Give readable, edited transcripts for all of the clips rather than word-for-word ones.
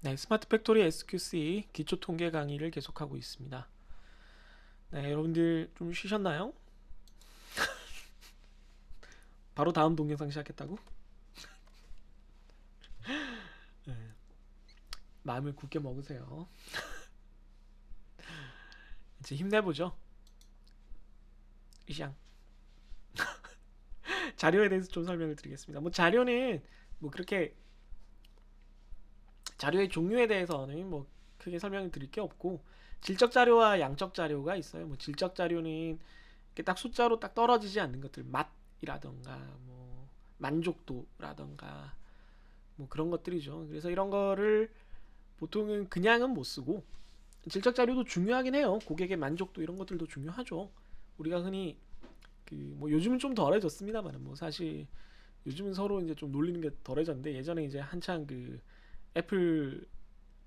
네, 스마트 팩토리 SQC 기초 통계 강의를 계속하고 있습니다. 네, 여러분들 좀 쉬셨나요? 바로 다음 동영상 시작했다고? 네, 마음을 굳게 먹으세요. 이제 힘내보죠. 이샹. 자료에 대해서 좀 설명을 드리겠습니다. 뭐 자료는 뭐 그렇게 자료의 종류에 대해서는 뭐 크게 설명을 드릴 게 없고 질적 자료와 양적 자료가 있어요. 뭐 질적 자료는 이렇게 딱 숫자로 딱 떨어지지 않는 것들, 맛이라던가 뭐 만족도라던가 뭐 그런 것들이죠. 그래서 이런 거를 보통은 그냥은 못 쓰고 질적 자료도 중요하긴 해요. 고객의 만족도 이런 것들도 중요하죠. 우리가 흔히 그 뭐 요즘은 좀 덜해졌습니다만 뭐 사실 요즘은 서로 이제 좀 놀리는 게 덜해졌는데 예전에 이제 한창 그 애플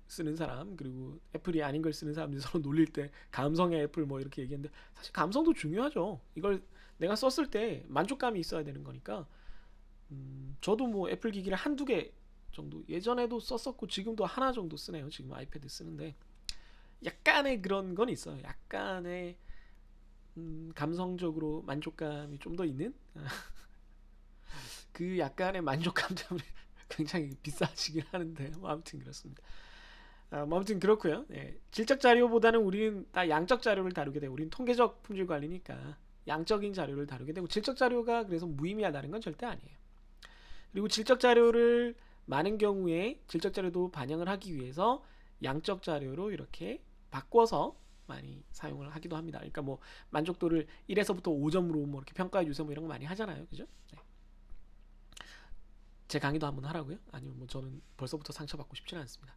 쓰는 사람 그리고 애플이 아닌 걸 쓰는 사람들이 서로 놀릴 때 감성의 애플 뭐 이렇게 얘기했는데 사실 감성도 중요하죠. 이걸 내가 썼을 때 만족감이 있어야 되는 거니까 저도 뭐 애플 기기를 한두 개 정도 예전에도 썼었고 지금도 하나 정도 쓰네요. 지금 아이패드 쓰는데 약간의 그런 건 있어요. 약간의 감성적으로 만족감이 좀 더 있는 그 약간의 만족감 때문에 굉장히 비싸지긴 하는데 뭐 아무튼 그렇습니다. 뭐 아무튼 그렇고요. 예, 질적 자료보다는 우리는 다 양적 자료를 다루게 되고 우리는 통계적 품질 관리니까 양적인 자료를 다루게 되고 질적 자료가 그래서 무의미하다는 건 절대 아니에요. 그리고 질적 자료를 많은 경우에 질적 자료도 반영을 하기 위해서 양적 자료로 이렇게 바꿔서 많이 사용을 하기도 합니다. 그러니까 뭐 만족도를 1에서부터 5점으로 뭐 이렇게 평가해 주세요 뭐 이런 거 많이 하잖아요. 그죠? 네. 제 강의도 한번 하라고요? 아니면 뭐 저는 벌써부터 상처받고 싶지는 않습니다.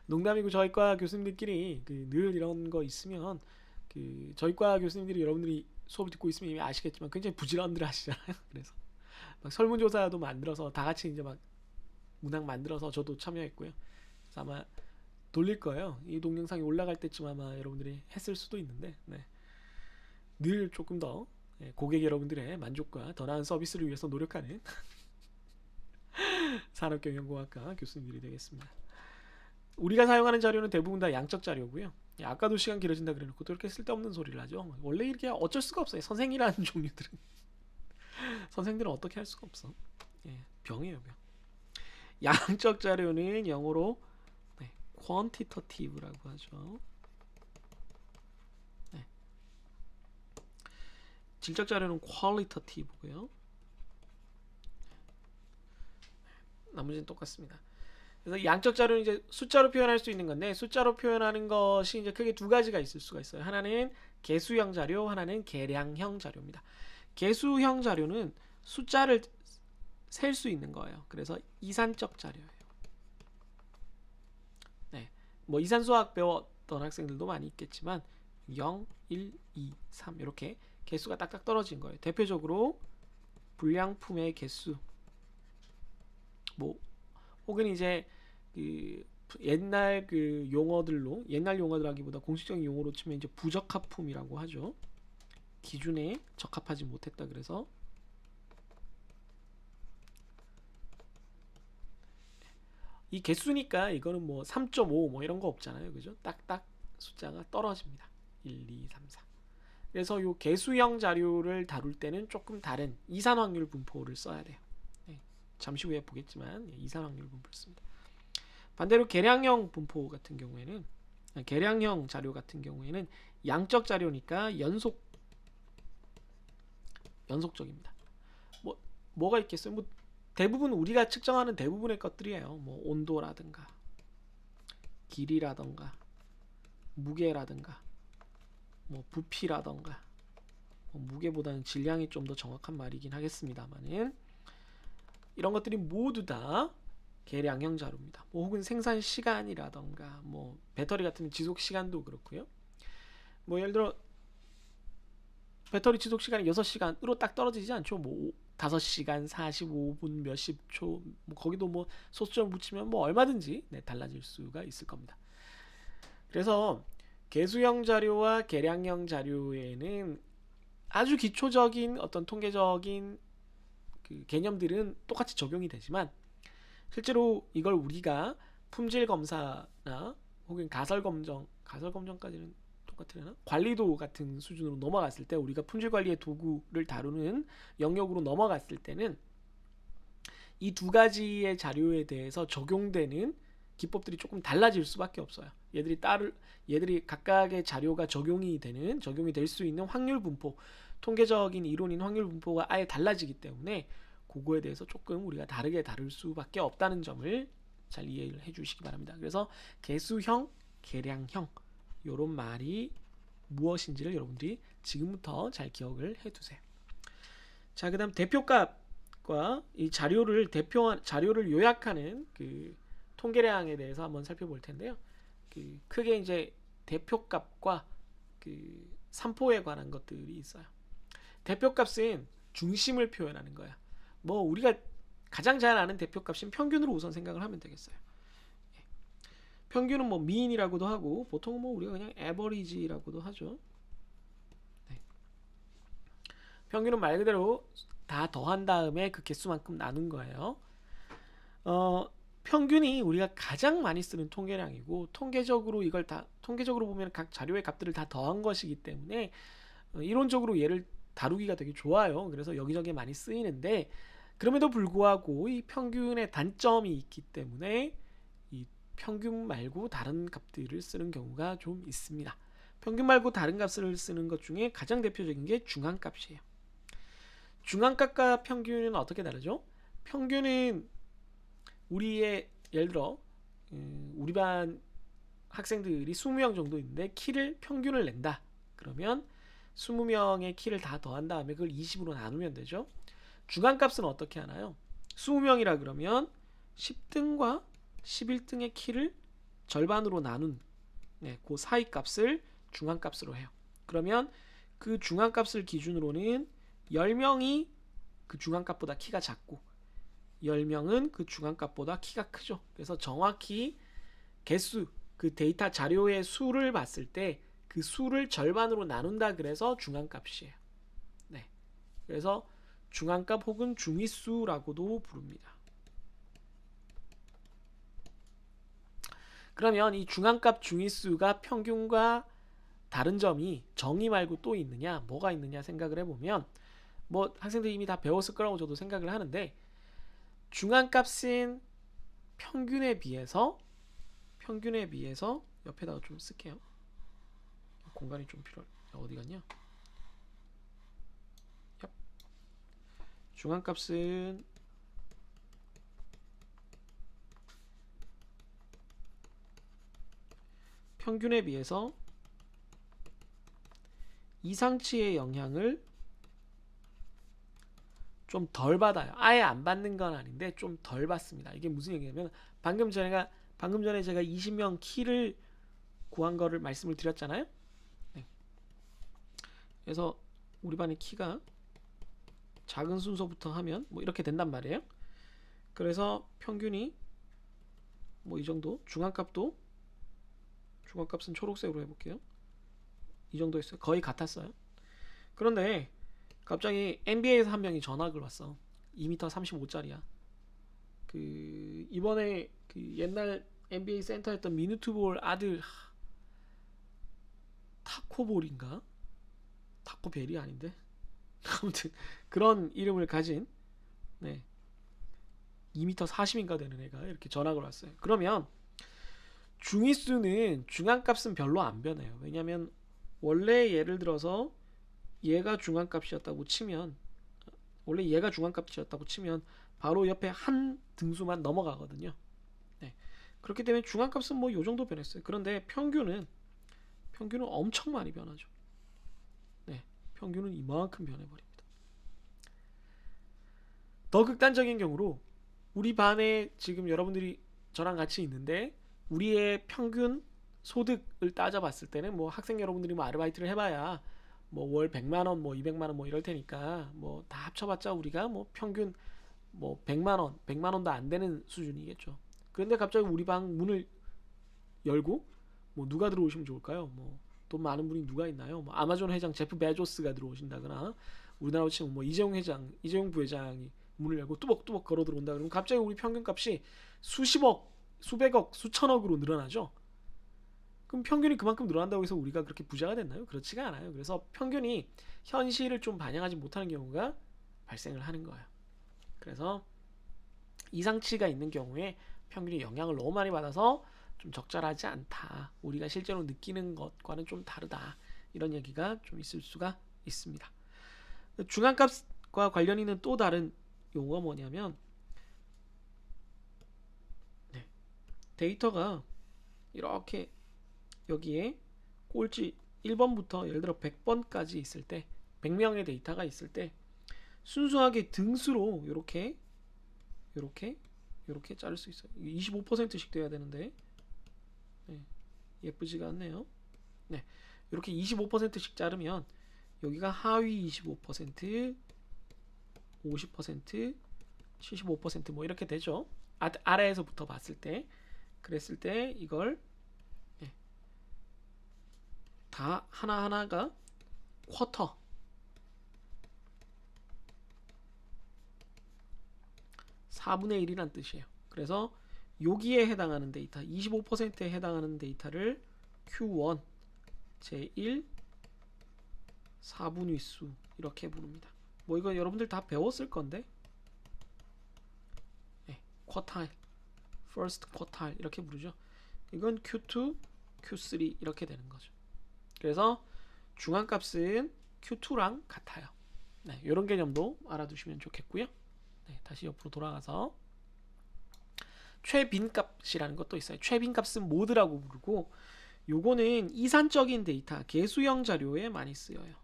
농담이고 저희과 교수님들끼리 그늘 이런 거 있으면 그 저희과 교수님들이 여러분들이 수업을 듣고 있으면 이미 아시겠지만 굉장히 부지런들 하시잖아요. 그래서 막 설문조사도 만들어서 다 같이 이제 막 문항 만들어서 저도 참여했고요. 그래서 아마 돌릴 거예요. 이 동영상이 올라갈 때쯤 아마 여러분들이 했을 수도 있는데 네. 늘 조금 더 고객 여러분들의 만족과 더 나은 서비스를 위해서 노력하는 산업경영공학과 교수님들이 되겠습니다. 우리가 사용하는 자료는 대부분 다 양적 자료고요. 아까도 시간 길어진다 그래놓고 또 이렇게 쓸데없는 소리를 하죠. 원래 이렇게 어쩔 수가 없어요. 선생이라는 종류들은 선생들은 어떻게 할 수가 없어. 예, 병이에요 병. 양적 자료는 영어로 네, quantitative라고 하죠. 네, 질적 자료는 qualitative고요. 나머지는 똑같습니다. 그래서 양적 자료는 이제 숫자로 표현할 수 있는 건데 숫자로 표현하는 것이 이제 크게 두 가지가 있을 수가 있어요. 하나는 개수형 자료, 하나는 계량형 자료입니다. 개수형 자료는 숫자를 셀 수 있는 거예요. 그래서 이산적 자료예요. 네. 뭐 이산 수학 배웠던 학생들도 많이 있겠지만 0, 1, 2, 3 이렇게 개수가 딱딱 떨어진 거예요. 대표적으로 불량품의 개수 뭐 혹은 이제 그 옛날 그 용어들로 옛날 용어들하기보다 공식적인 용어로 치면 이제 부적합품이라고 하죠. 기준에 적합하지 못했다 그래서 이 개수니까 이거는 뭐 3.5 뭐 이런 거 없잖아요. 그죠? 딱딱 숫자가 떨어집니다. 1, 2, 3, 4. 그래서 이 개수형 자료를 다룰 때는 조금 다른 이산 확률 분포를 써야 돼요. 네, 잠시 후에 보겠지만 이산 확률 분포를 씁니다. 반대로 계량형 분포 같은 경우에는 계량형 자료 같은 경우에는 양적 자료니까 연속적입니다. 뭐 뭐가 있겠어요? 뭐 대부분 우리가 측정하는 대부분의 것들이에요. 뭐 온도라든가 길이라든가 무게라든가 뭐 부피라든가 뭐 무게보다는 질량이 좀 더 정확한 말이긴 하겠습니다만은 이런 것들이 모두 다 계량형 자료입니다. 뭐 혹은 생산 시간이라던가 뭐 배터리 같은 지속 시간도 그렇고요. 뭐 예를 들어 배터리 지속 시간이 6시간으로 딱 떨어지지 않죠. 뭐 5시간 45분 몇십 초, 뭐 거기도 뭐 소수점 붙이면 뭐 얼마든지 네, 달라질 수가 있을 겁니다. 그래서 개수형 자료와 계량형 자료에는 아주 기초적인 어떤 통계적인 그 개념들은 똑같이 적용이 되지만 실제로 이걸 우리가 품질 검사나 혹은 가설 검정까지는 똑같으려나? 관리도 같은 수준으로 넘어갔을 때, 우리가 품질 관리의 도구를 다루는 영역으로 넘어갔을 때는 이 두 가지의 자료에 대해서 적용되는 기법들이 조금 달라질 수밖에 없어요. 얘들이 각각의 자료가 적용이 될 수 있는 확률 분포, 통계적인 이론인 확률 분포가 아예 달라지기 때문에 그거에 대해서 조금 우리가 다르게 다룰 수밖에 없다는 점을 잘 이해를 해주시기 바랍니다. 그래서 개수형, 계량형 이런 말이 무엇인지를 여러분들이 지금부터 잘 기억을 해두세요. 자, 그다음 대표값과 이 자료를 요약하는 그 통계량에 대해서 한번 살펴볼 텐데요. 크게 이제 대표값과 그 산포에 관한 것들이 있어요. 대표값은 중심을 표현하는 거야. 뭐 우리가 가장 잘 아는 대표값은 평균으로 우선 생각을 하면 되겠어요. 평균은 뭐 mean이라고도 하고, 보통은 뭐 우리가 그냥 average라고도 하죠. 네. 평균은 말 그대로 다 더한 다음에 그 개수만큼 나눈 거예요. 평균이 우리가 가장 많이 쓰는 통계량이고, 통계적으로 보면 각 자료의 값들을 다 더한 것이기 때문에 이론적으로 얘를 다루기가 되게 좋아요. 그래서 여기저기 많이 쓰이는데, 그럼에도 불구하고 이 평균의 단점이 있기 때문에 이 평균 말고 다른 값들을 쓰는 경우가 좀 있습니다. 평균 말고 다른 값을 쓰는 것 중에 가장 대표적인 게 중앙값이에요. 중앙값과 평균은 어떻게 다르죠? 평균은 우리의, 예를 들어 우리 반 학생들이 20명 정도 있는데 키를 평균을 낸다. 그러면 20명의 키를 다 더한 다음에 그걸 20으로 나누면 되죠. 중앙값은 어떻게 하나요? 20명이라 그러면 10등과 11등의 키를 절반으로 나눈 그 사이 값을 중앙값으로 해요. 그러면 그 중앙값을 기준으로는 10명이 그 중앙값보다 키가 작고 10명은 그 중앙값보다 키가 크죠. 그래서 정확히 개수, 그 데이터 자료의 수를 봤을 때 그 수를 절반으로 나눈다 그래서 중앙값이에요. 네. 그래서 중앙값 혹은 중위수라고도 부릅니다. 그러면 이 중앙값 중위수가 평균과 다른 점이 정의 말고 또 있느냐, 뭐가 있느냐 생각을 해보면, 뭐 학생들이 이미 다 배웠을 거라고 저도 생각을 하는데, 중앙값은 평균에 비해서 옆에다가 좀 쓸게요. 공간이 좀 필요해. 어디 갔냐? 중앙값은 평균에 비해서 이상치의 영향을 좀 덜 받아요. 아예 안 받는 건 아닌데 좀 덜 받습니다. 이게 무슨 얘기냐면, 방금 전에 제가 20명 키를 구한 거를 말씀을 드렸잖아요. 네. 그래서 우리 반의 키가 작은 순서부터 하면 뭐 이렇게 된단 말이에요. 그래서 평균이 뭐 이 정도, 중앙값은 초록색으로 해볼게요. 이 정도 했어요. 거의 같았어요. 그런데 갑자기 NBA에서 한 명이 전학을 왔어. 2m 35짜리야. 이번에 옛날 NBA 센터였던 미누트볼 아들, 타코볼인가? 타코벨이 아닌데? 아무튼 그런 이름을 가진 2m 40인가 되는 애가 이렇게 전학을 왔어요. 그러면 중위수는 중앙값은 별로 안 변해요. 왜냐면 원래 예를 들어서 얘가 중앙값이었다고 치면 바로 옆에 한 등수만 넘어가거든요. 네. 그렇기 때문에 중앙값은 뭐 요 정도 변했어요. 그런데 평균은 엄청 많이 변하죠. 네. 평균은 이만큼 변해버립니다. 더 극단적인 경우로 우리 반에 지금 여러분들이 저랑 같이 있는데, 우리의 평균 소득을 따져봤을 때는 뭐 학생 여러분들이 뭐 아르바이트를 해봐야 뭐 월 100만원, 뭐 200만원 뭐 이럴 테니까 뭐 다 합쳐봤자 우리가 뭐 평균 뭐 100만원도 안 되는 수준이겠죠. 그런데 갑자기 우리 방 문을 열고 뭐 누가 들어오시면 좋을까요? 뭐 돈 많은 분이 누가 있나요? 뭐 아마존 회장 제프 베조스가 들어오신다거나, 우리나라로 치면 뭐 이재용 부회장이 문을 열고 뚜벅뚜벅 걸어 들어온다 그러면 갑자기 우리 평균값이 수십억, 수백억, 수천억으로 늘어나죠. 그럼 평균이 그만큼 늘어난다고 해서 우리가 그렇게 부자가 됐나요? 그렇지가 않아요. 그래서 평균이 현실을 좀 반영하지 못하는 경우가 발생을 하는 거예요. 그래서 이상치가 있는 경우에 평균이 영향을 너무 많이 받아서 좀 적절하지 않다. 우리가 실제로 느끼는 것과는 좀 다르다. 이런 얘기가 좀 있을 수가 있습니다. 중앙값과 관련 있는 또 다른 용어가 뭐냐면 데이터가 이렇게 여기에 꼴찌 1번부터 예를 들어 100번까지 있을 때 100명의 데이터가 있을 때 순수하게 등수로 이렇게 자를 수 있어요. 25%씩 돼야 되는데 예쁘지가 않네요. 이렇게 25%씩 자르면 여기가 하위 25%, 50%, 75% 이렇게 되죠. 아래에서부터 봤을 때 그랬을 때 이걸 다 하나하나가 쿼터 4분의 1이란 뜻이에요. 그래서 여기에 해당하는 데이터 25%에 해당하는 데이터를 Q1 제1 4분위수 이렇게 부릅니다. 이거 여러분들 다 배웠을 건데 쿼타일, first 쿼타일 이렇게 부르죠. 이건 Q2, Q3 이렇게 되는 거죠. 그래서 중앙값은 Q2랑 같아요. 이런 개념도 알아두시면 좋겠고요. 다시 옆으로 돌아가서 최빈값이라는 것도 있어요. 최빈값은 모드라고 부르고 요거는 이산적인 데이터, 개수형 자료에 많이 쓰여요.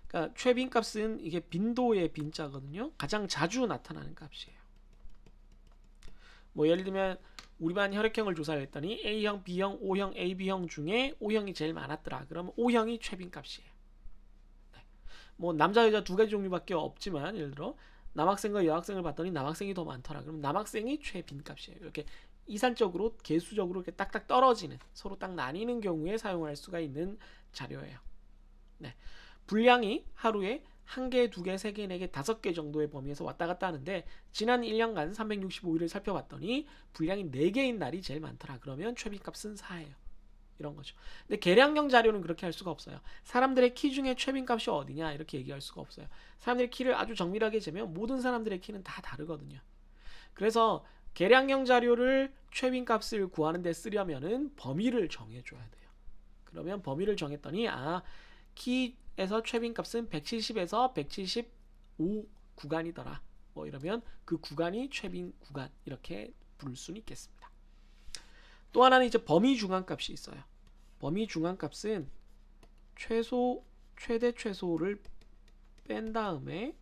그러니까 최빈값은 이게 빈도의 빈자거든요. 가장 자주 나타나는 값이에요. 예를 들면 우리 반 혈액형을 조사를 했더니 A형, B형, O형, AB형 중에 O형이 제일 많았더라. 그러면 O형이 최빈값이에요. 남자 여자 두 가지 종류밖에 없지만 예를 들어 남학생과 여학생을 봤더니 남학생이 더 많더라. 그럼 남학생이 최빈값이에요. 이렇게 이산적으로 개수적으로 이렇게 딱딱 떨어지는 서로 딱 나뉘는 경우에 사용할 수가 있는 자료예요. 분량이 하루에 1개, 2개, 3개, 4개, 5개 정도의 범위에서 왔다 갔다 하는데 지난 1년간 365일을 살펴봤더니 분량이 4개인 날이 제일 많더라. 그러면 최빈값은 4예요. 이런 거죠. 근데 계량형 자료는 그렇게 할 수가 없어요. 사람들의 키 중에 최빈값이 어디냐 이렇게 얘기할 수가 없어요. 사람들의 키를 아주 정밀하게 재면 모든 사람들의 키는 다 다르거든요. 그래서 계량형 자료를 최빈값을 구하는 데 쓰려면은 범위를 정해줘야 돼요. 그러면 범위를 정했더니 키에서 최빈값은 170에서 175 구간이더라. 이러면 그 구간이 최빈 구간 이렇게 부를 수는 있겠습니다. 또 하나는 이제 범위 중앙값이 있어요. 범위 중앙값은 최대 최소를 뺀 다음에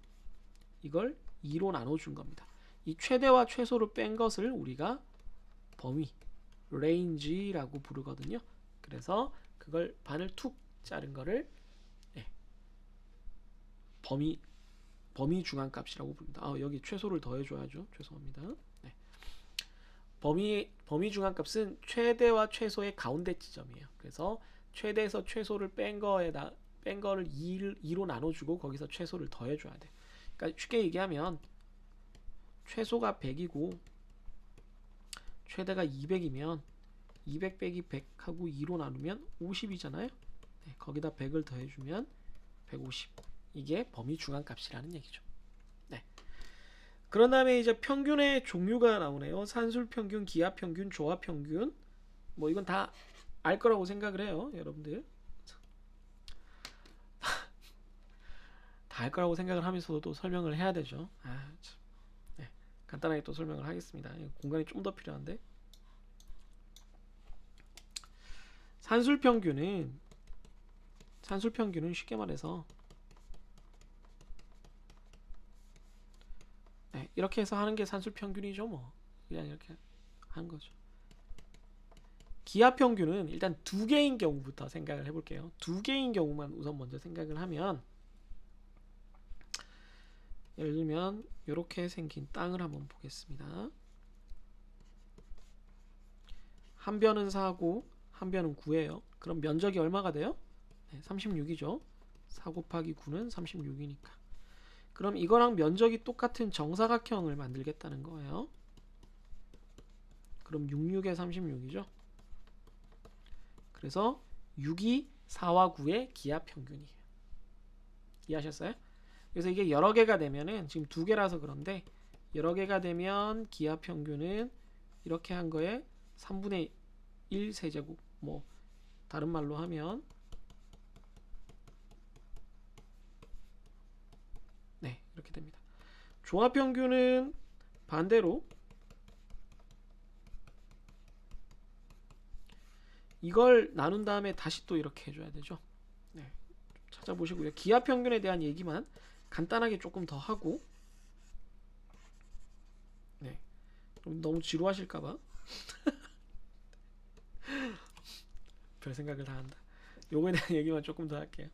이걸 2로 나눠준 겁니다. 이 최대와 최소를 뺀 것을 우리가 범위, range라고 부르거든요. 그래서 그걸 반을 툭 자른 거를 범위 중앙값이라고 부릅니다. 여기 최소를 더해줘야죠. 죄송합니다. 범위 중앙값은 최대와 최소의 가운데 지점이에요. 그래서 최대에서 최소를 뺀 거를 2로 나눠주고 거기서 최소를 더해줘야 돼. 그러니까 쉽게 얘기하면 최소가 100이고 최대가 200이면 200 빼기 100하고 2로 나누면 50이잖아요. 거기다 100을 더해주면 150. 이게 범위 중앙값이라는 얘기죠. 그런 다음에 이제 평균의 종류가 나오네요. 산술평균, 기하평균, 조합평균. 이건 다 알 거라고 생각을 해요. 여러분들. 다 알 거라고 생각을 하면서도 또 설명을 해야 되죠. 간단하게 또 설명을 하겠습니다. 공간이 좀 더 필요한데. 산술평균은 쉽게 말해서 이렇게 해서 하는 게 산술평균이죠. 그냥 이렇게 하는 거죠. 기하평균은 일단 2개인 경우부터 생각을 해볼게요. 2개인 경우만 우선 먼저 생각을 하면 예를 들면 이렇게 생긴 땅을 한번 보겠습니다. 한 변은 4고 한 변은 9예요. 그럼 면적이 얼마가 돼요? 36이죠. 4 곱하기 9는 36이니까. 그럼 이거랑 면적이 똑같은 정사각형을 만들겠다는 거예요. 그럼 66에 36이죠. 그래서 6이 4와 9의 기하 평균이에요. 이해하셨어요? 그래서 이게 여러 개가 되면은 지금 두 개라서 그런데 여러 개가 되면 기하 평균은 이렇게 한 거에 3분의 1 세제곱, 뭐 다른 말로 하면 네, 이렇게 됩니다. 종합 평균은 반대로 이걸 나눈 다음에 다시 또 이렇게 해줘야 되죠. 네, 찾아보시고요. 기하 평균에 대한 얘기만 간단하게 조금 더 하고, 네, 좀 너무 지루하실까봐 별 생각을 다 한다. 요거에 대한 얘기만 조금 더 할게요.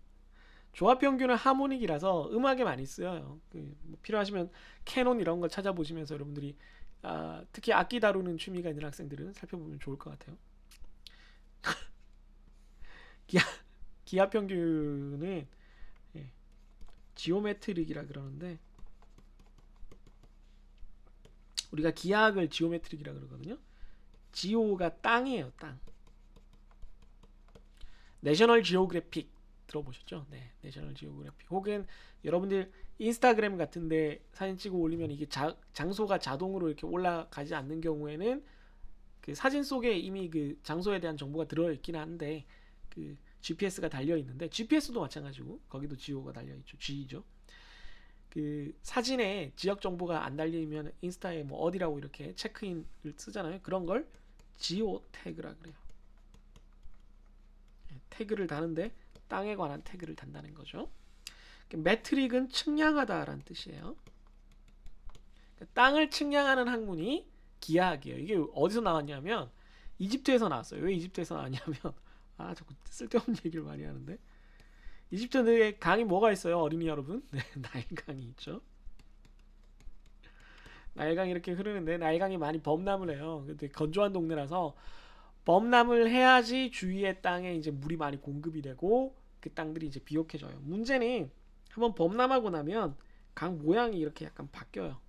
조합 평균은 하모닉이라서 음악에 많이 쓰여요. 뭐 필요하시면 캐논 이런 거 찾아보시면서 여러분들이 특히 악기 다루는 취미가 있는 학생들은 살펴보면 좋을 것 같아요. 기하, 기하 평균은 예, 지오메트릭이라 그러는데 우리가 기하학을 지오메트릭이라 그러거든요. 지오가 땅이에요, 땅. 내셔널 지오그래픽 들어보셨죠? 네, 내셔널 지오그래픽. 혹은 여러분들 인스타그램 같은데 사진 찍어 올리면 이게 장소가 자동으로 이렇게 올라가지 않는 경우에는 그 사진 속에 이미 그 장소에 대한 정보가 들어있긴 한데 그 GPS가 달려 있는데 GPS도 마찬가지고 거기도 지오가 달려 있죠. G죠. 그 사진에 지역 정보가 안 달리면 인스타에 뭐 어디라고 이렇게 체크인을 쓰잖아요. 그런 걸 지오 태그라 그래요. 태그를 다는데 땅에 관한 태그를 단다는 거죠. 매트릭은 측량하다라는 뜻이에요. 땅을 측량하는 학문이 기하학이에요. 이게 어디서 나왔냐면 이집트에서 나왔어요. 왜 이집트에서 나왔냐면 자꾸 쓸데없는 얘기를 많이 하는데 이집트에 강이 뭐가 있어요, 어린이 여러분? 네, 나일강이 있죠. 나일강이 이렇게 흐르는데 나일강이 많이 범람을 해요. 근데 건조한 동네라서 범람을 해야지 주위의 땅에 이제 물이 많이 공급이 되고 그 땅들이 이제 비옥해져요. 문제는 한번 범람하고 나면 강 모양이 이렇게 약간 바뀌어요.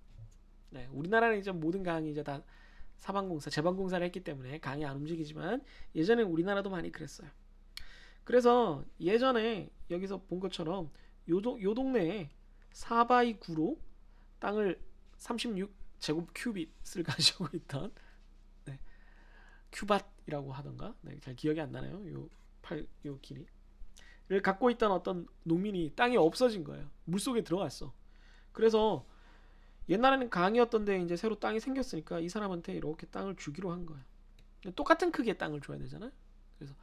네, 우리나라는 이제 모든 강이 이제 다 사방공사, 제방공사를 했기 때문에 강이 안 움직이지만 예전에 우리나라도 많이 그랬어요. 그래서 예전에 여기서 본 것처럼 요 동네에 4x9로 땅을 36 제곱 큐빗을 가지고 있던 네, 큐밭이라고 하던가 네, 잘 기억이 안 나네요. 요 길이를 갖고 있던 어떤 농민이 땅이 없어진 거예요. 물속에 들어갔어. 그래서 옛날에는 강이었던데 이제 새로 땅이 생겼으니까 이 사람한테 이렇게 땅을 주기로 한 거예요. 똑같은 크기의 땅을 줘야 되잖아요. 그래서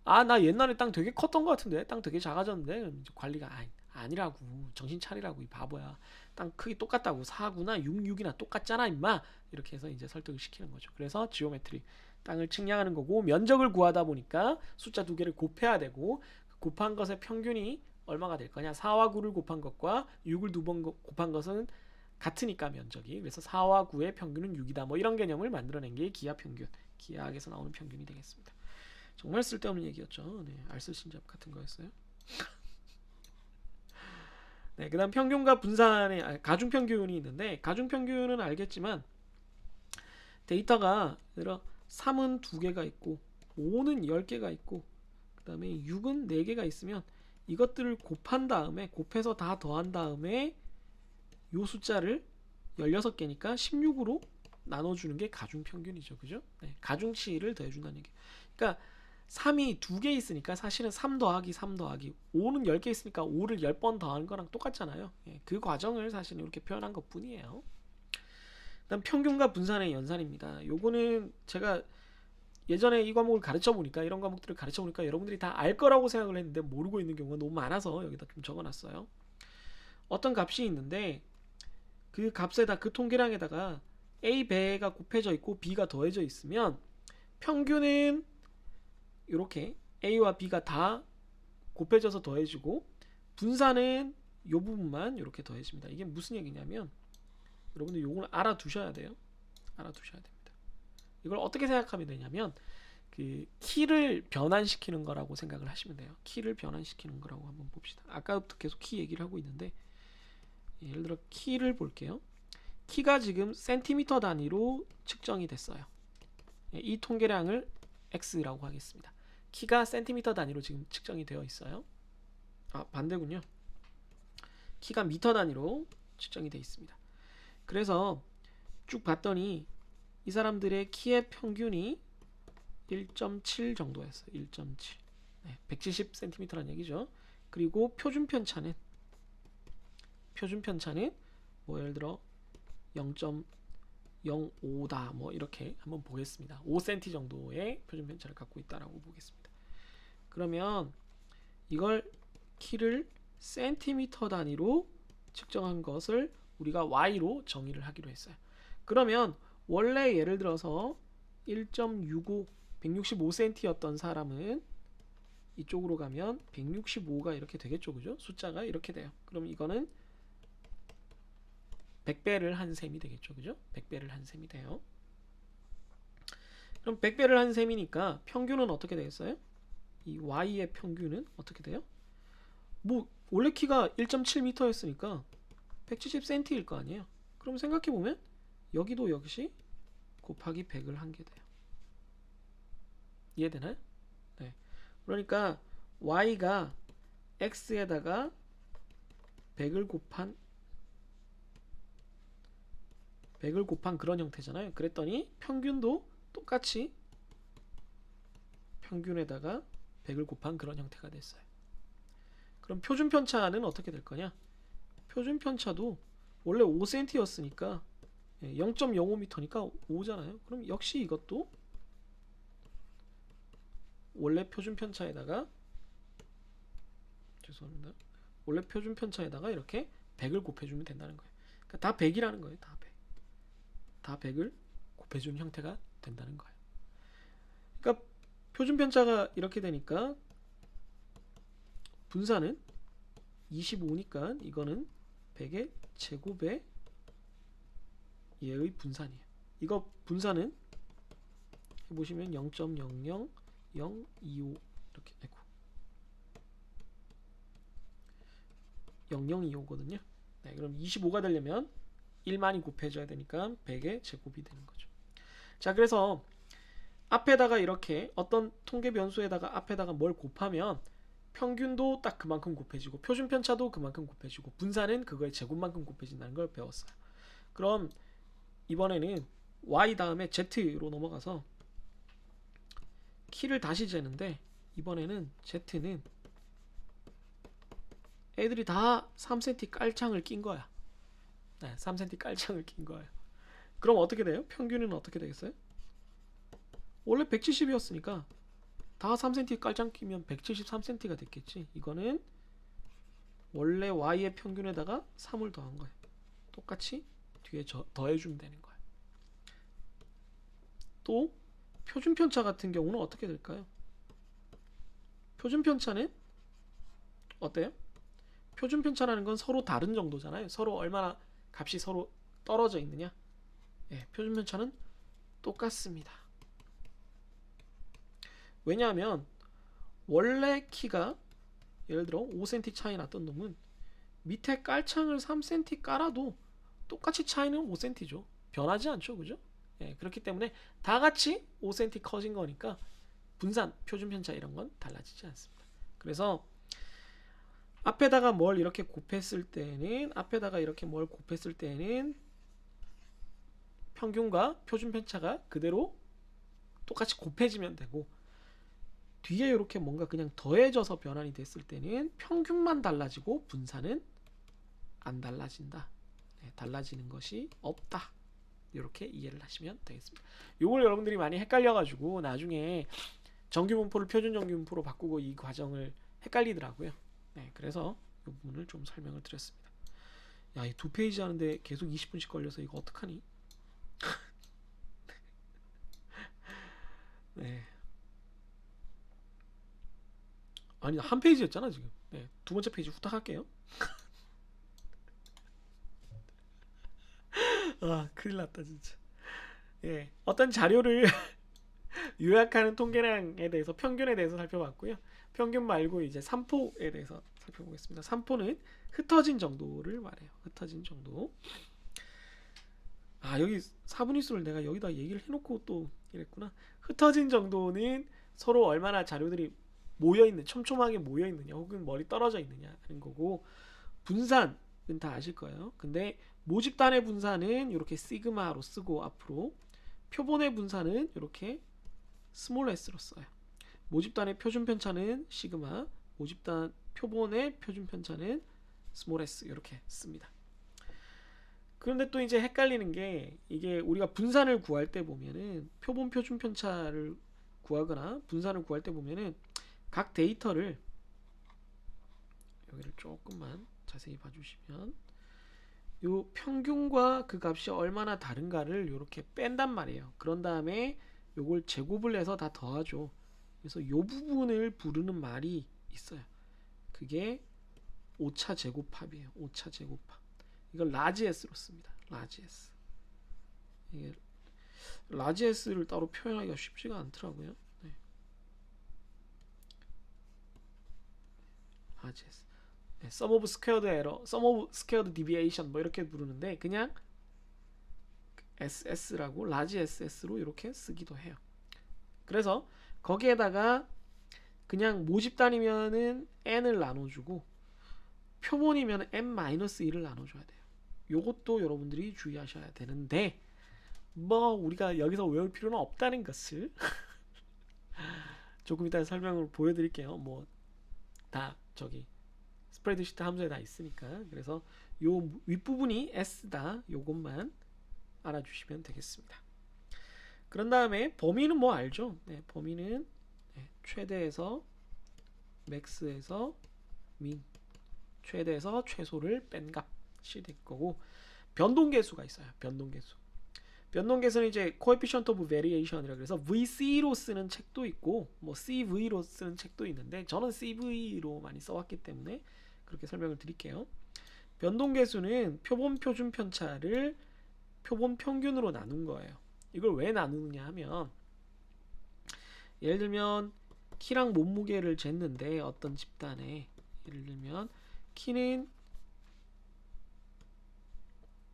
나 옛날에 땅 되게 컸던 것 같은데 땅 되게 작아졌는데 관리가 아니라고 정신 차리라고 이 바보야. 땅 크기 똑같다고 4구나 66이나 똑같잖아 임마. 이렇게 해서 이제 설득을 시키는 거죠. 그래서 지오메트리 땅을 측량하는 거고 면적을 구하다 보니까 숫자 두 개를 곱해야 되고 곱한 것의 평균이 얼마가 될 거냐 4와 9를 곱한 것과 6을 두 번 곱한 것은 같으니까 면적이 그래서 4와 9의 평균은 6이다 뭐 이런 개념을 만들어낸 게 기하 평균 기하학에서 나오는 평균이 되겠습니다. 정말 쓸데없는 얘기였죠. 네, 알쓸신잡 같은 거였어요. 네, 그다음 평균과 분산의 가중평균이 있는데 가중평균은 알겠지만 데이터가 예를 들어 3은 2개가 있고 5는 10개가 있고 그다음에 6은 4개가 있으면 이것들을 곱한 다음에 곱해서 다 더한 다음에 요 숫자를 16개니까 16으로 나눠주는 게 가중평균이죠. 그죠? 네, 가중치를 더해준다는 얘기. 그러니까 3이 2개 있으니까 사실은 3 더하기 3 더하기 5는 10개 있으니까 5를 10번 더하는 거랑 똑같잖아요. 예, 그 과정을 사실 이렇게 표현한 것 뿐이에요. 그다음 평균과 분산의 연산입니다. 요거는 제가 예전에 이 과목을 가르쳐 보니까 이런 과목들을 가르쳐 보니까 여러분들이 다 알 거라고 생각을 했는데 모르고 있는 경우가 너무 많아서 여기다 좀 적어놨어요. 어떤 값이 있는데 그 값에다 그 통계량에다가 A 배가 곱해져 있고 B가 더해져 있으면 평균은 이렇게 A와 B가 다 곱해져서 더해지고 분산은 이 부분만 이렇게 더해집니다. 이게 무슨 얘기냐면 여러분들 이걸 알아두셔야 돼요. 알아두셔야 됩니다. 이걸 어떻게 생각하면 되냐면 그 키를 변환시키는 거라고 생각을 하시면 돼요. 키를 변환시키는 거라고 한번 봅시다. 아까부터 계속 키 얘기를 하고 있는데 예를 들어 키를 볼게요. 키가 지금 센티미터 단위로 측정이 됐어요. 이 통계량을 x라고 하겠습니다. 키가 센티미터 단위로 지금 측정이 되어 있어요. 아, 반대군요. 키가 미터 단위로 측정이 되어 있습니다. 그래서 쭉 봤더니 이 사람들의 키의 평균이 1.7 정도였어요. 1.7. 170cm라는 얘기죠. 그리고 표준 편차는 뭐 예를 들어 0.05다 뭐 이렇게 한번 보겠습니다. 5cm 정도의 표준 편차를 갖고 있다라고 보겠습니다. 그러면 이걸 키를 센티미터 단위로 측정한 것을 우리가 y로 정의를 하기로 했어요. 그러면 원래 예를 들어서 1.65 165cm였던 사람은 이쪽으로 가면 165가 이렇게 되겠죠, 그죠? 숫자가 이렇게 돼요. 그럼 이거는 100배를 한 셈이 되겠죠, 그죠? 100배를 한 셈이 돼요. 그럼 100배를 한 셈이니까 평균은 어떻게 되겠어요? 이 y의 평균은 어떻게 돼요? 뭐 원래 키가 1.7m였으니까 170cm일 거 아니에요. 그럼 생각해보면 여기도 역시 곱하기 100을 한 게 돼요. 이해되나요? 네. 그러니까 y가 x에다가 100을 곱한 그런 형태잖아요. 그랬더니 평균도 똑같이 평균에다가 100을 곱한 그런 형태가 됐어요. 그럼 표준 편차는 어떻게 될 거냐? 표준 편차도 원래 5cm였으니까 0.05m니까 5잖아요. 그럼 역시 이것도 원래 표준 편차에다가 원래 표준 편차에다가 이렇게 100을 곱해주면 된다는 거예요. 그러니까 다 100이라는 거예요. 다 100을 곱해주는 형태가 된다는 거예요. 그러니까 표준 편차가 이렇게 되니까 분산은 25니까 이거는 100의 제곱의 얘의 분산이에요. 이거 분산은 해보시면 0.00025 이렇게 0025거든요. 네, 그럼 25가 되려면 1만이 곱해져야 되니까 100의 제곱이 되는 거죠. 자, 그래서 앞에다가 이렇게 어떤 통계 변수에다가 앞에다가 뭘 곱하면 평균도 딱 그만큼 곱해지고 표준 편차도 그만큼 곱해지고 분산은 그거의 제곱만큼 곱해진다는 걸 배웠어요. 그럼 이번에는 y 다음에 z로 넘어가서 키를 다시 재는데 이번에는 z는 애들이 다 3cm 깔창을 낀 거야. 네, 3cm 깔창을 낀 거예요. 그럼 어떻게 돼요? 평균은 어떻게 되겠어요? 원래 170이었으니까 다 3cm 깔창 끼면 173cm가 됐겠지. 이거는 원래 y의 평균에다가 3을 더한 거예요. 똑같이 뒤에 더해주면 되는 거예요. 또 표준 편차 같은 경우는 어떻게 될까요? 표준 편차는 어때요? 표준 편차라는 건 서로 다른 정도잖아요. 서로 얼마나 값이 서로 떨어져 있느냐. 예, 표준 편차는 똑같습니다. 왜냐하면 원래 키가 예를 들어 5cm 차이 났던 놈은 밑에 깔창을 3cm 깔아도 똑같이 차이는 5cm죠. 변하지 않죠, 그죠? 예, 그렇기 때문에 다 같이 5cm 커진 거니까 분산, 표준 편차 이런 건 달라지지 않습니다. 그래서 앞에다가 뭘 이렇게 곱했을 때는 평균과 표준 편차가 그대로 똑같이 곱해지면 되고 뒤에 이렇게 뭔가 그냥 더해져서 변환이 됐을 때는 평균만 달라지고 분산은 안 달라진다. 네, 달라지는 것이 없다. 이렇게 이해를 하시면 되겠습니다. 이걸 여러분들이 많이 헷갈려가지고 나중에 정규분포를 표준 정규분포로 바꾸고 이 과정을 헷갈리더라고요. 네, 그래서 이 부분을 좀 설명을 드렸습니다. 야, 이 2페이지 하는데 계속 20분씩 걸려서 이거 어떡하니? 네. 아니, 한 페이지였잖아 지금. 네, 두 번째 페이지 후딱 할게요. 아, 큰일 났다 진짜. 예, 어떤 자료를 요약하는 통계량에 대해서 평균에 대해서 살펴봤고요. 평균 말고 이제 3포에 대해서 살펴보겠습니다. 산포는 흩어진 정도를 말해요. 흩어진 정도. 여기 사분위수를 내가 여기다 얘기를 해놓고 또 이랬구나. 흩어진 정도는 서로 얼마나 자료들이 모여있는, 촘촘하게 모여있느냐 혹은 멀리 떨어져 있느냐 하는 거고, 분산은 다 아실 거예요. 근데 모집단의 분산은 이렇게 시그마로 쓰고 앞으로, 표본의 분산은 이렇게 스몰 s로 써요. 모집단의 표준 편차는 시그마, 모집단 표본의 표준 편차는 스몰 s 이렇게 씁니다. 그런데 또 이제 헷갈리는 게, 이게 우리가 분산을 구할 때 보면은 표본 표준 편차를 구하거나 분산을 구할 때 보면은 각 데이터를, 여기를 조금만 자세히 봐주시면 요 평균과 그 값이 얼마나 다른가를 이렇게 뺀단 말이에요. 그런 다음에 요걸 제곱을 해서 다 더하죠. 그래서 요 부분을 부르는 말이 있어요. 그게 오차 제곱합이에요. 오차 제곱합. 이걸 라지 S로 씁니다. 라지 S. 이게 라지 S를 따로 표현하기가 쉽지가 않더라고요. 네. 라지 S. 네, sum of squared error, sum of squared deviation 뭐 이렇게 부르는데, 그냥 SS라고 라지 SS로 이렇게 쓰기도 해요. 그래서 거기에다가 그냥 모집단이면은 n을 나눠주고 표본이면 n-1을 나눠줘야 돼요. 요것도 여러분들이 주의하셔야 되는데, 뭐 우리가 여기서 외울 필요는 없다는 것을 조금 이따 설명을 보여드릴게요. 뭐 다 저기 스프레드시트 함수에 다 있으니까. 그래서 요 윗부분이 S다, 요것만 알아주시면 되겠습니다. 그런 다음에 범위는 뭐 알죠? 네, 범위는 최대에서 맥스에서 민, 최대에서 최소를 뺀 값이 될 거고, 변동계수가 있어요. 변동계수. 변동계수는 이제 coefficient of variation이라 그래서 VC로 쓰는 책도 있고 뭐 CV로 쓰는 책도 있는데, 저는 CV로 많이 써왔기 때문에 그렇게 설명을 드릴게요. 변동계수는 표본 표준 편차를 표본 평균으로 나눈 거예요. 이걸 왜 나누느냐 하면, 예를 들면 키랑 몸무게를 쟀는데 어떤 집단에, 예를 들면 키는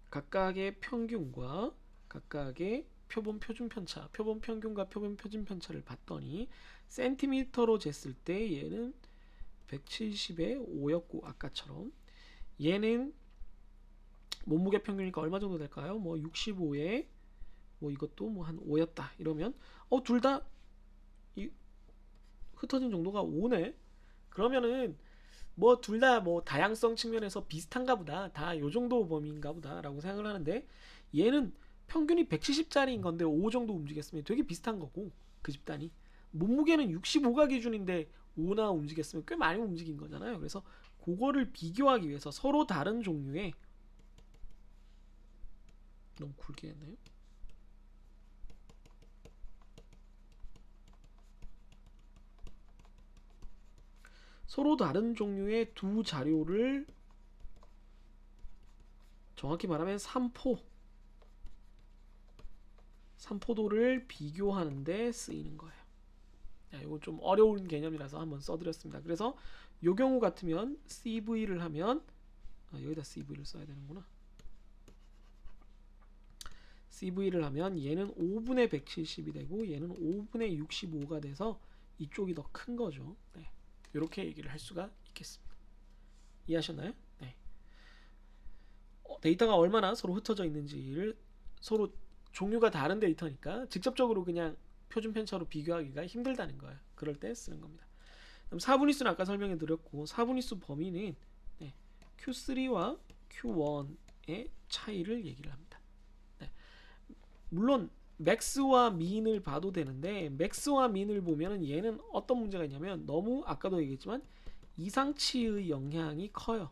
각각의 평균과 각각의 표본 표준 편차, 표본 평균과 표본 표준 편차를 봤더니 센티미터로 쟀을 때 얘는 170에 5였고, 아까처럼 얘는 몸무게 평균이니까 얼마 정도 될까요? 뭐 65에 뭐 이것도 뭐 한 5였다 이러면 둘 다 흩어진 정도가 5네. 그러면은 뭐 둘 다 뭐 다양성 측면에서 비슷한가 보다, 다 요 정도 범위인가 보다 라고 생각을 하는데, 얘는 평균이 170짜리인 건데 5 정도 움직였으면 되게 비슷한 거고, 그 집단이 몸무게는 65가 기준인데 5나 움직였으면 꽤 많이 움직인 거잖아요. 그래서 그거를 비교하기 위해서 서로 다른 종류의, 너무 굵게 했나요? 서로 다른 종류의 두 자료를, 정확히 말하면 삼포도를 비교하는데 쓰이는 거예요. 이거 좀 어려운 개념이라서 한번 써드렸습니다. 그래서 요 경우 같으면 CV를 하면, 여기다 CV를 써야 되는구나. CV를 하면 얘는 5분의 170이 되고 얘는 5분의 65가 돼서 이쪽이 더 큰 거죠. 네. 이렇게 얘기를 할 수가 있겠습니다. 이해하셨나요? 네. 데이터가 얼마나 서로 흩어져 있는지를, 서로 종류가 다른 데이터니까 직접적으로 그냥 표준 편차로 비교하기가 힘들다는 거예요. 그럴 때 쓰는 겁니다. 그럼 사분위수는 아까 설명해 드렸고, 사분위수 범위는 Q3와 Q1의 차이를 얘기를 합니다. 네. 물론 맥스와 민을 봐도 되는데, 맥스와 민을 보면은 얘는 어떤 문제가 있냐면, 너무 아까도 얘기했지만 이상치의 영향이 커요.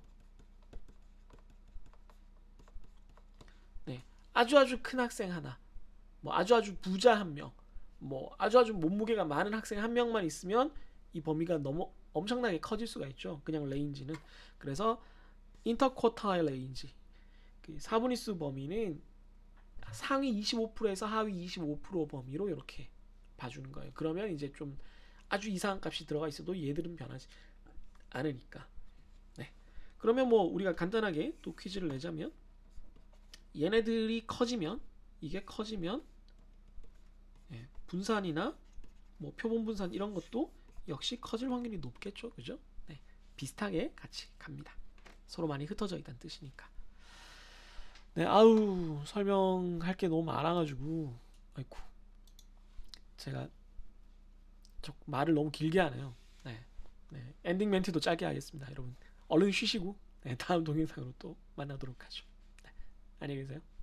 네. 아주 큰 학생 하나, 뭐 아주 부자 한 명, 뭐 아주 몸무게가 많은 학생 한 명만 있으면 이 범위가 너무 엄청나게 커질 수가 있죠. 그냥 레인지는. 그래서 인터쿼타일 레인지, 그 사분위수 범위는 상위 25%에서 하위 25% 범위로 이렇게 봐주는 거예요. 그러면 이제 좀 아주 이상한 값이 들어가 있어도 얘들은 변하지 않으니까. 그러면 뭐 우리가 간단하게 또 퀴즈를 내자면 얘네들이 커지면 이게 커지면 예, 분산이나 뭐 표본 분산 이런 것도 역시 커질 확률이 높겠죠, 그죠? 네, 비슷하게 같이 갑니다. 서로 많이 흩어져 있다는 뜻이니까. 네, 아우 설명할 게 너무 많아가지고 아이쿠 제가 저 말을 너무 길게 하네요. 네, 네, 엔딩 멘트도 짧게 하겠습니다, 여러분. 얼른 쉬시고 네, 다음 동영상으로 또 만나도록 하죠. 네, 안녕히 계세요.